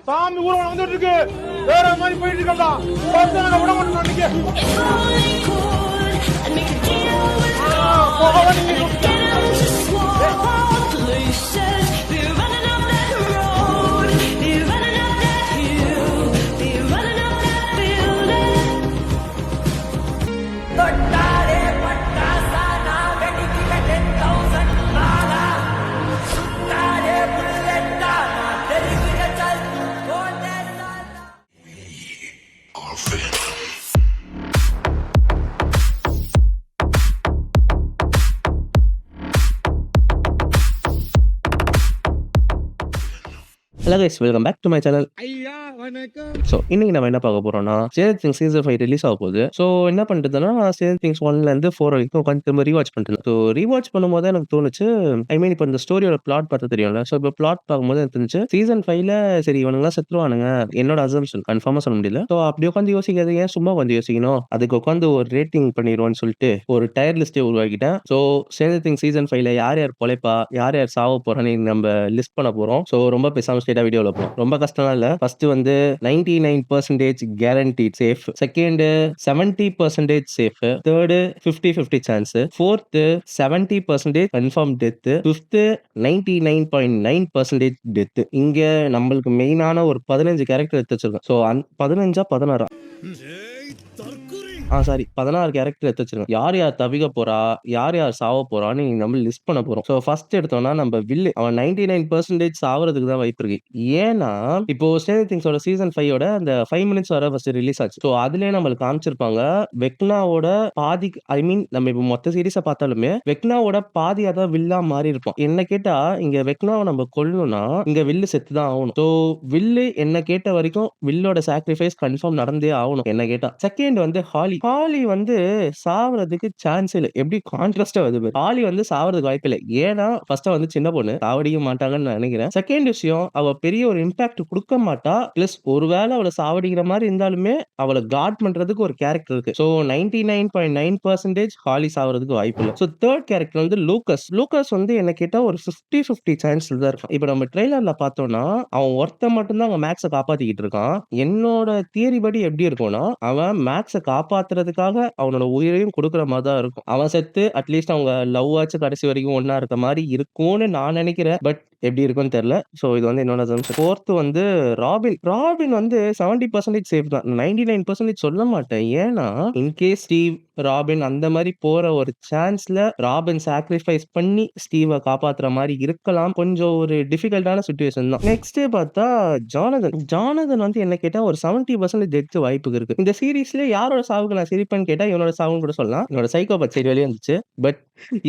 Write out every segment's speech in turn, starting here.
சாமி ஊர்வலம் வந்துட்டு இருக்கு. வேற மாதிரி போயிட்டு இருக்கா. பசங்க விட மாட்டேன். Hello guys, welcome back to my channel. So இன்னைக்கு நம்ம என்ன பார்க்க போறோம்னா, ஸ்ட்ரேஞ்சர் திங்ஸ் சீசன் 5 ரிலீஸ் ஆக போகுது. ஸோ என்ன பண்றதுன்னா, ஸ்ட்ரேஞ்சர் திங்ஸ் 1ல இருந்து 4 வரைக்கும் உட்காந்து திரும்ப ரீவாட்ச் பண்ணிட்டு. ஸோ ரீவாட்ச் பண்ணும்போது எனக்கு தோணுச்சு, இப்போ இந்த ஸ்டோரியோட பிளாட் பார்த்தா தெரியும்ல. ஸோ இப்போ பிளாட் பார்க்கும்போது எனக்கு தெரிஞ்சு சீசன் 5ல சரி இவனுங்களாம் செத்துருவானுங்க, என்னோட அசம்ஷன் கன்ஃபார்மா சொல்ல முடியல. ஸோ அப்படி உட்காந்து யோசிக்கிறது ஏன் சும்மா வந்து யோசிக்கணும், அதுக்கு உட்காந்து ஒரு ரேட்டிங் பண்ணிடுவோம்னு சொல்லிட்டு ஒரு டயர் லிஸ்ட்டே உருவாக்கிட்டேன். ஸோ ஸ்ட்ரேஞ்சர் திங்ஸ் சீசன் 5ல யார் யார் பொழைப்பா, யார் யார் சாவ போறான்னு நம்ம லிஸ்ட் பண்ண போறோம். ஸோ ரொம்ப பேசாம ஸ்ட்ரெயிட்டா வீடியோல போறோம். ரொம்ப கஷ்டம்லாம் இல்ல. ஃபர்ஸ்ட் வந்து 99% guaranteed safe, second 70% safe, third 50-50 chance, fourth 70% confirm death, fifth 99.9% death. இங்க நம்மளுக்கு மெயினான ஒரு 15 கேரக்டர் எடுத்து வச்சிருக்கோம். ஸோ 15 16 சாரி 16 கேரக்டர் எடுத்து வச்சிருக்கோம். யார் யார் தவிக்க போறா, யார் யார் சாவ போறான்னு நம்ம லிஸ்ட் பண்ண போறோம். ஸோ ஃபர்ஸ்ட் எடுத்தோம்னா நம்ம வில்லு, அவன் 99% சாவறதுக்கு தான் வாய்ப்பு இருக்கு. ஏன்னா இப்போ ஸ்ட்ரேஞ்சர் திங்ஸோட சீசன் 5ஓட அந்த 5 மினிட்ஸ் வர ஃபர்ஸ்ட் ரிலீஸ் ஆச்சு. ஸோ அதுலயே நம்மளுக்கு காமிச்சிருப்பாங்க வெக்னாவோட பாதி, ஐ மீன் நம்ம இப்போ மொத்த சீரிஸை பார்த்தாலுமே வெக்னாவோட பாதியா தான் வில்லா மாறி இருப்போம். என்ன கேட்டா இங்க வெக்னாவை நம்ம கொல்லணும்னா இங்க வில்லு செத்து தான் ஆகணும். ஸோ வில்லு என்ன கேட்ட வரைக்கும் வில்லோட சாக்ரிஃபைஸ் கன்ஃபார்ம் நடந்தே ஆகணும் என்ன கேட்டா. செகண்ட் வந்து ஹாலி வந்து சாவறதுக்கு சான்ஸ் இல்லை. எப்படி கான்ட்ராஸ்டா வருது, ஹாலி வந்து சாவறதுக்கு வாய்ப்பு இல்லை. ஏன்னா ஃபர்ஸ்ட் வந்து சின்ன பொண்ணு, சாவடிக்க மாட்டாங்கன்னு நினைக்கிறேன். செகண்ட் விஷயம், அவ பெரிய ஒரு இம்பாக்ட் கொடுக்க மாட்டா. பிளஸ் ஒருவேளை அவளை சாவடிக்கிற மாதிரி இருந்தாலுமே அவளை காட் பண்றதுக்கு ஒரு கேரக்டர் இருக்கு. ஸோ 99.9% ஹாலி சாவறதுக்கு வாய்ப்பு இல்லை. ஸோ தேர்ட் கேரக்டர் வந்து லூக்கஸ் வந்து என்ன கேட்டா ஒரு 50-50 சான்ஸ் தான் இருக்கும். இப்போ நம்ம ட்ரெய்லர்ல பார்த்தோம்னா அவன் ஒருத்த மட்டும்தான் அங்க மேக்ஸை காப்பாத்திக்கிட்டு இருக்கான். என்னோட தியரி படி எப்படி இருக்கும்னா, அவன் மேக்ஸை காப்பாத்துறதுக்காக அவனோட உயிரையும் கொடுக்குற மாதிரி தான் இருக்கும். அவன் செத்து அட்லீஸ்ட் அவங்க லவ் ஆச்சு கடைசி வரைக்கும் ஒன்னா இருக்க மாதிரி இருக்கும்னு நான் நினைக்கிறேன். பட் எப்படி இருக்கும்னு தெரியல. ஸோ இது வந்து என்னோட அசம்ஷன். ஃபோர்த் வந்து ராபின் வந்து 70% சேஃப் தான், 99% சொல்ல மாட்டேன். ஏன்னா இன்கேஸ் ஸ்டீவ் ராபின் அந்த மாதிரி போற ஒரு சான்ஸ்ல ராபின் சாக்ரிஃபைஸ் பண்ணி ஸ்டீவை காப்பாத்துற மாதிரி இருக்கலாம். கொஞ்சம் ஒரு டிஃபிகல்ட்டான சிச்சுவேஷன் தான். நெக்ஸ்ட் பார்த்தா ஜானதன் வந்து என்ன கேட்டா ஒரு 70% டெத் வாய்ப்பு இருக்கு. இந்த சீரீஸ்ல யாரோட சாவுக்கு நான் சிரிப்பேன்னு கேட்டா இவனோட சாவுன்னு கூட சொல்லலாம். என்னோட சைக்கோபாத் சைடு வெளியே வந்துச்சு. பட்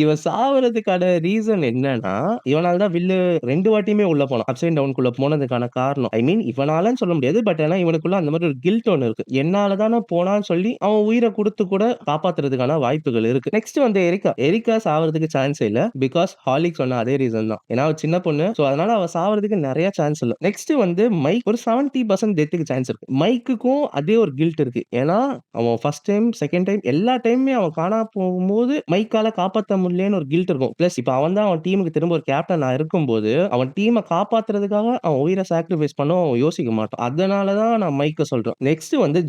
இவன் சாவறதுக்கான ரீசன் என்னன்னா, இவனால தான் வில்லு 2 வாட்டியுமே உள்ள போனான். அப்சைட் டவுனுக்குள்ள போனதுக்கான காரணம், ஐ மீன் இவனாலன்னு சொல்ல முடியாது, பட் ஆனா இவனுக்குள்ள அந்த மாதிரி ஒரு கில்ட் ஒன்னு இருக்கு. என்னால தானே போனான்னு சொல்லி அவன் உயிரை கொடுத்து கூட காப்பாத்துறதுக்கான வாய்ப்புகள் இருக்கு. நெக்ஸ்ட் வந்து எரிக்கா சாவறதுக்கு சான்ஸ் இல்ல. பிகாஸ் ஹாலிக் சொன்ன அதே ரீசன் தான். ஏன்னா சின்ன பொண்ணு, சோ அதனால அவ சாவறதுக்கு நிறைய சான்ஸ் இல்ல. நெக்ஸ்ட் வந்து மைக், ஒரு 70% டெத்துக்கு சான்ஸ் இருக்கு. மைக்குக்கும் அதே ஒரு கில்ட் இருக்கு. ஏன்னா அவன் ஃபர்ஸ்ட் டைம் செகண்ட் டைம் எல்லா டைமுமே அவன் காணா போகும்போது மைக்கால காப்பாத்த முடியலன்னு ஒரு கில்ட் இருக்கும். பிளஸ் இப்ப அவன் தான் அவன் டீமுக்கு திரும்ப ஒரு கேப்டன் இருக்கும்போது அவன் டீமை காப்பாத்துறதுக்காக அவன் உயிரை சாக்ரிஃபைஸ் பண்ண யோசிக்க மாட்டான். அதனாலதான் நான் மைக்க சொல்றேன். நெக்ஸ்ட் வந்து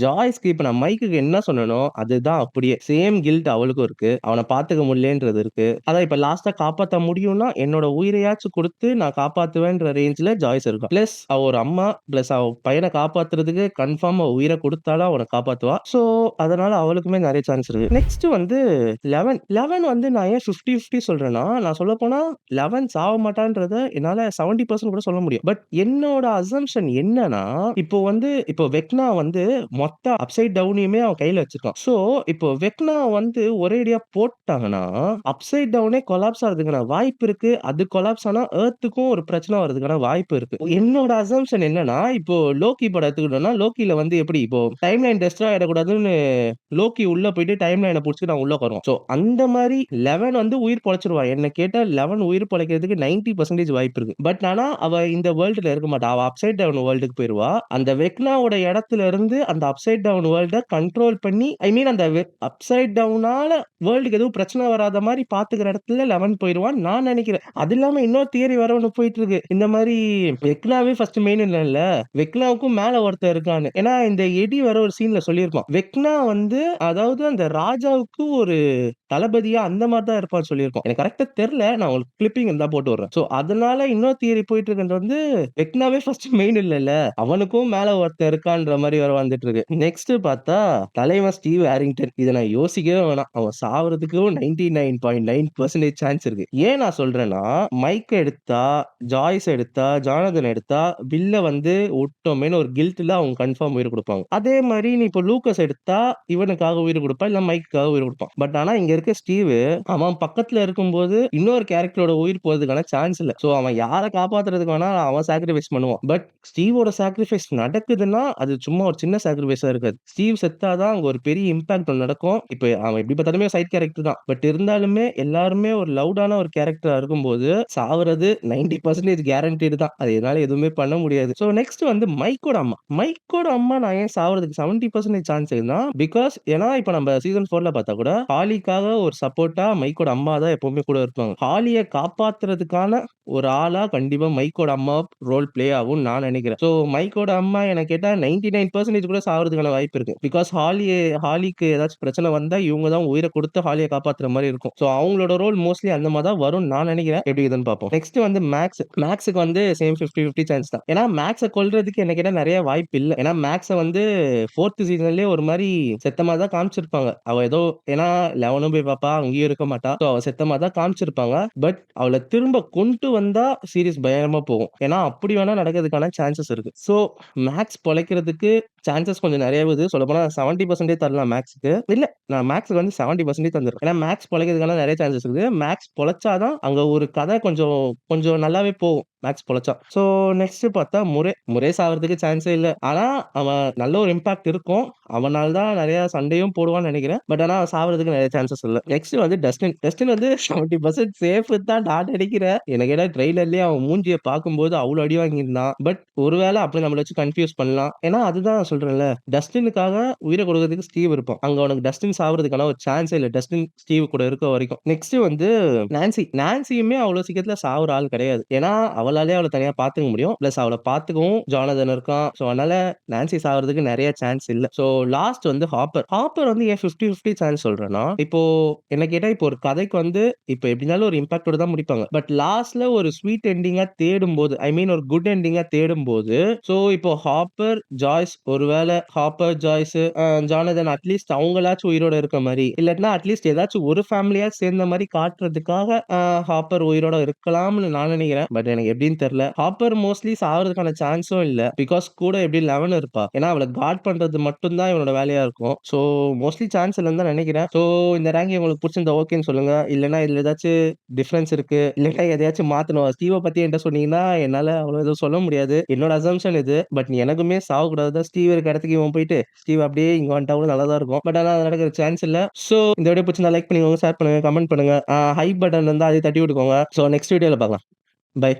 ஜாய்ஸ்க்கு இப்ப நான் மைக்கு என்ன சொன்னனோ அதுதான் அப்படியே சேம் கில்ட் அவளுக்கும் இருக்கு. அவனை பாத்துக்க முடியலன்றது இருக்கு. அதான் இப்ப லாஸ்டா காப்பாத்த முடியும்னா என்னோட உயிரையாச்சும் கொடுத்து நான் காப்பாத்துவேன்ற ரேஞ்சில ஜாய்ஸ் இருக்கும். பிளஸ் அவ ஒரு அம்மா, பிளஸ் அவ பையனை காப்பாத்துறதுக்கு கன்ஃபார்ம் உயிரை கொடுத்தாலும் அவனை காப்பாத்துவா. சோ அதனால அவளுக்குமே நிறைய சான்ஸ் இருக்கு. நெக்ஸ்ட் வந்து 11 வந்து நான் ஏன் 50-50 சொல்றேன்னா, நான் சொல்ல போனா 11 சாவ மாட்டான்றத என்னால 70% கூட சொல்ல முடியும். பட் என்னோட அசம்ஷன் என்னன்னா, இப்போ வெக்னா வந்து மொத்த அப்சைட் டவுனையுமே அவன் கையில வச்சிருக்கான். சோ இப்போ வெக்னா வந்து ஒரேடியா போட்டாங்கன்னா அப்சைட் டவுனே கொலாப்ஸ் ஆகிறதுக்கான வாய்ப்பு இருக்கு. அது கொலாப்ஸ் ஆனா எர்த்துக்கும் ஒரு பிரச்சனை வர்றதுக்கான வாய்ப்பு இருக்கு. என்னோட அசம்ஷன் என்னன்னா, இப்போ லோக்கி படம் எடுத்துக்கிட்டோம்னா, லோக்கில வந்து எப்படி இப்போ டைம் லைன் டெஸ்ட்ராய் ஆயிடக்கூடாதுன்னு லோக்கி உள்ள போயிட்டு டைம் லைனை புடிச்சு நான் உள்ள வரும். சோ அந்த மாதிரி 11 வந்து உயிர் பொழைச்சிருவான். என்ன கேட்டா 11 உயிர் பொழைக்கிறதுக்கு 90% வாய்ப்பு இருக்கு. பட் ஆனா, அவ இந்த வேர்ல்டுல இருக்க மாட்டா. அவ அப்சைட் டவுன் வேர்ல்டுக்கு போயிருவா. அந்த வெக்னாவோட இடத்துல இருந்து அந்த அப்சைட் டவுன் வேர்ல்ட கண்ட்ரோல் பண்ணி ஐ மீன் அந்த அப்சைட் டவுனால வேர்ல்டுக்கு எதுவும் பிரச்சனை வராத மாரி பாத்துக்கிற இடத்துல 11 போயிருவான்னு நான் நெனைக்கிறேன். அது இல்லாம இன்னொரு தியரி வேற ஒண்ணு போயிட்டு இருக்கு. இந்த மாரி வெக்னாவே ஃபர்ஸ்ட் மெயின் இல்லல்ல. வெக்னாவுக்கும் மேல ஒருத்தன் இருக்கான்னு. ஏன்னா இந்த எடி வேற ஒரு சீன்ல சொல்லியிருப்பான். வெக்னா வந்து அதாவது அந்த ராஜாவுக்கு ஒரு தளபதியா அந்த மாரி தான் இருப்பான்னு சொல்லியிருக்கோம். எனக்கு கரெக்ட்டா தெர்ல. நான் உங்களுக்கு கிளிப்பிங் இருந்தா போட்டு விடுறேன். சோ அதனால இன்னொரு தியரி போயிட்டு இருக்கிறது வந்து வெக்னாவே ஃபர்ஸ்ட் மெயின் இல்லல்ல. அவனுக்கும் மேல ஒருத்தன் இருக்கான்ற மாரி வேற வந்துட்டு இருக்கு. நெக்ஸ்ட் பார்த்தா தலைவன் ஸ்டீவ் ஹாரிங்டன். இத நான் யோசிக்கவே வேணாம். அவன் சாவறதுக்கும் 99.9% சான்ஸ் இருக்கு. ஏன் நான் சொல்றேன்னா, மைக் எடுத்தா, ஜாய்ஸ் எடுத்தா, ஜானதன் எடுத்தா, வில்ல வந்து விட்டோமேன்னு ஒரு கில்ட்ல அவங்க கன்ஃபார்ம் உயிர் குடுப்பாங்க. அதே மாரி நீ இப்போ லூக்கஸ் எடுத்தா, இவனுக்காக உயிர் குடுப்பான். இல்ல மைக்குக்காக உயிர் குடுப்பான். பட் ஆனா இங்க இருக்க ஸ்டீவ் அவன் பக்கத்துல இருக்கும்போது இன்னொரு கேரக்டரோட உயிர் போறதுக்கான சான்ஸ் இல்ல. சோ அவன் யார காப்பாத்துறதுக்கு வேணா அவன் சாக்ரிஃபைஸ் பண்ணுவான். பட் ஸ்டீவோட சாக்ரிஃபைஸ் நடக்குதுன்னா, அது சும்மா ஒரு சின்ன சாக்ரிஃபைஸா இருக்காது. ஸ்டீவ் செத்தா தான் அங்க ஒரு பெரிய இம்பாக்ட் ஒண்ணு நடக்கும். இப்ப அவன் எப்படி பார்த்தாலுமே சைட் கேரக்டர் தான். பட் இருந்தாலுமே எல்லாருமே ஒரு லவுடான ஒரு கேரக்டரா இருக்கும்போது, சாவுறது 90% கேரண்டீடு தான். அது என்னால எதுவுமே பண்ண முடியாது. சோ நெக்ஸ்ட் வந்து மைக்கோட அம்மா. மைக்கோட அம்மா நான் ஏன் சாவறதுக்கு 70% சான்ஸ் இருக்குன்னா, பிகாஸ் ஏன்னா இப்ப நம்ம சீசன் 4ல பார்த்தா கூட, ஹாலிக்காக ஒரு சப்போர்ட்டா மைக்கோட அம்மா தான் எப்பவுமே கூட இருப்பாங்க. ஹாலிய காப்பாத்துறதுக்கான ஒரு ஆளா கண்டிப்பா மைக்கோட அம்மா ரோல் பிளே ஆகும்னு நான் நினைக்கிறேன். சோ மைக்கோட அம்மா என்ன கேட்டா 99% கூட சாவறதுக்கான வாய்ப்பு இருக்கு. பிகாஸ் ஹாலிக்கு ஏதாச்சும் பிரச்சனை வந்தா இவங்க தான் உயிர குடுத்து ஹாலிய காப்பாத்துற மாரி இருக்கும். சோ அவங்களோட ரோல் மோஸ்ட்லி அந்த மாரி தான் வரும்னு நான் நினைக்கிறேன். எப்படி இதுன்னு பார்ப்போம். நெக்ஸ்ட் வந்து மேக்ஸ். மேக்ஸ்க்கு வந்து சேம் 50-50 சான்ஸ் தான். ஏன்னா மேக்ஸ கொல்றதுக்கு என்ன கேட்டா நெறைய வாய்ப்பு இல்ல. ஏன்னா மேக்ஸ வந்து 4த் சீசன்லயே ஒரு மாரி செத்த மாரி தான் காமிச்சிருப்பாங்க. அவ ஏதோ ஏன்னா 11ம் போய் பாப்பா, அங்கேயும் இருக்க மாட்டா. சோ அவ செத்த மாரி தான் காமிச்சிருப்பாங்க. பட் அவள திரும்ப கொண்டு வந்தா சீரிஸ் பயங்கரமா போகும். ஏன்னா அப்படி வேணா நடக்கிறதுக்கான சான்சஸ் இருக்கு. சோ மேக்ஸ் பொழைக்கிறதுக்கு சான்சஸ் கொஞ்சம் நெறையவுது. சொல்லப்போனா 70% தரலாம் மேக்ஸ்க்கு. இல்ல நான் மேக்ஸ்க்கு வந்து 70% தந்துருவேன். ஏன்னா மேக்ஸ் பொழைக்கிறதுக்கான நெறைய சான்சஸ் இருக்கு. மேக்ஸ் பொழைச்சா தான் அங்க ஒரு கதை கொஞ்சம் கொஞ்சம் நல்லாவே போகும். மேக்ஸ் பொழைச்சா. சோ நெக்ஸ்ட் பார்த்தா முரே சாவறதுக்கு சான்ஸே இல்ல. ஆனா அவன் நல்ல ஒரு இம்பாக்ட் இருக்கும். அவனால தான் நெறைய சண்டையும் போடுவான்னு நெனைக்கிறேன். பட் ஆனா அவன் சாவறதுக்கு நெறைய சான்சஸ் இல்ல. நெக்ஸ்ட் வந்து டஸ்டின். டஸ்டின் வந்து 70% சேஃப் தான் நான் நெனைக்கிறேன். எனக்கு ஏன்னா ட்ரெய்லர்லயே அவன் மூஞ்சிய பார்க்கும்போது அவ்ளோ அடி வாங்கியிருந்தான். பட் ஒருவேள அப்படி நம்மள வச்சு கன்ஃப்யூஸ் பண்ணலாம். ஏன்னா அதுதான் சொல்றேன்ல. டஸ்டினுக்காக உயிர குடுக்குறதுக்கு ஸ்டீவ் இருப்பான். அங்க உனக்கு டஸ்டின் சாவறதுக்கான ஒரு சான்ஸே இல்ல. டஸ்டின் ஸ்டீவ் கூட இருக்க வரைக்கும். நெக்ஸ்ட் வந்து நான்சி. நான்சியுமே அவ்ளோ சீக்கிரத்துல சாவுற ஆள் கிடையாது. ஏன்னா அவளாலயே அவள தனியா பார்த்துக்க முடியும். பிளஸ் அவள பார்த்துக்கவும் ஜானதன் இருக்கான். சோ அதனால நான்சி சாவறதுக்கு நெறைய சான்ஸ் இல்ல. சோ லாஸ்ட் வந்து ஹாப்பர். ஹாப்பர் வந்து ஏன் 50-50 சான்ஸ் சொல்றேன்னா, இப்போ என்ன கேட்டா இப்போ ஒரு கதைக்கு வந்து இப்ப எப்படினாலும் ஒரு இம்பாக்ட்டோட தான் முடிப்பாங்க. பட் லாஸ்ட்ல ஒரு ஸ்வீட் எண்டிங்கா தேடும்போது, ஐ மீன் ஒரு குட் எண்டிங்கா தேடும்போது, சோ இப்போ ஹாப்பர், ஜாய்ஸ் ஒருவேள ஹாப்பர், ஜாய்ஸ், ஜானதன் அட்லீஸ்ட் அவங்களாச்சும் உயிரோட இருக்க மாரி, இல்லாட்டினா அட்லீஸ்ட் ஏதாச்சும் ஒரு ஃபேமிலியா சேர்ந்த மாரி காட்டுறதுக்காக ஹாப்பர் உயிரோட இருக்கலாம்னு நான் நினைக்கிறேன். பட் எனக்கு எப்படின்னு தெரியல. ஹாப்பர் மோஸ்ட்லி சாவறதுக்கான சான்ஸும் இல்ல. பிகாஸ் கூட எப்படி 11 இருப்பா. ஏன்னா அவள கார்ட் பண்றது மட்டும் தான் இவனோட வேலையா இருக்கும். சோ மோஸ்ட்லி சான்ஸ் இல்லன்னு தான் நினைக்கிறேன். சோ இந்த ரேங்கிங் உங்களுக்கு புடிச்சிருந்தா ஓகேன்னு சொல்லுங்க. இல்லன்னா இதுல ஏதாச்சும் டிஃபரன்ஸ் இருக்கு. இல்லன்னா எதையாச்சும் மாத்தணும். ஸ்டீவ பத்தி என்ட்ட சொன்னீங்கன்னா, என்னால அவ்வளவு எதுவும் சொல்ல முடியாது. என்னோட அசம்ப்ஷன் இது. பட் எனக்குமே சாவக்கூடாது தான். ஸ்டீவ் இருக்க இடத்துக்கு இவன் போயிட்டு, ஸ்டீவ் அப்படியே இங்க வந்துட்டா கூட நல்லா தான் இருக்கும். பட் ஆனா அது நடக்கிற சான்ஸ் இல்ல. சோ இந்த வீடியோ பிடிச்சிருந்தா லைக் பண்ணிக்கோங்க, ஷேர் பண்ணுங்க, கமெண்ட் பண்ணுங்க. ஹைப் பட்டன் இருந்தா அதையும் தட்டி விட்டுக்கோங்க. சோ நெக்ஸ்ட் வீடியோல பார்க்கலாம். பை.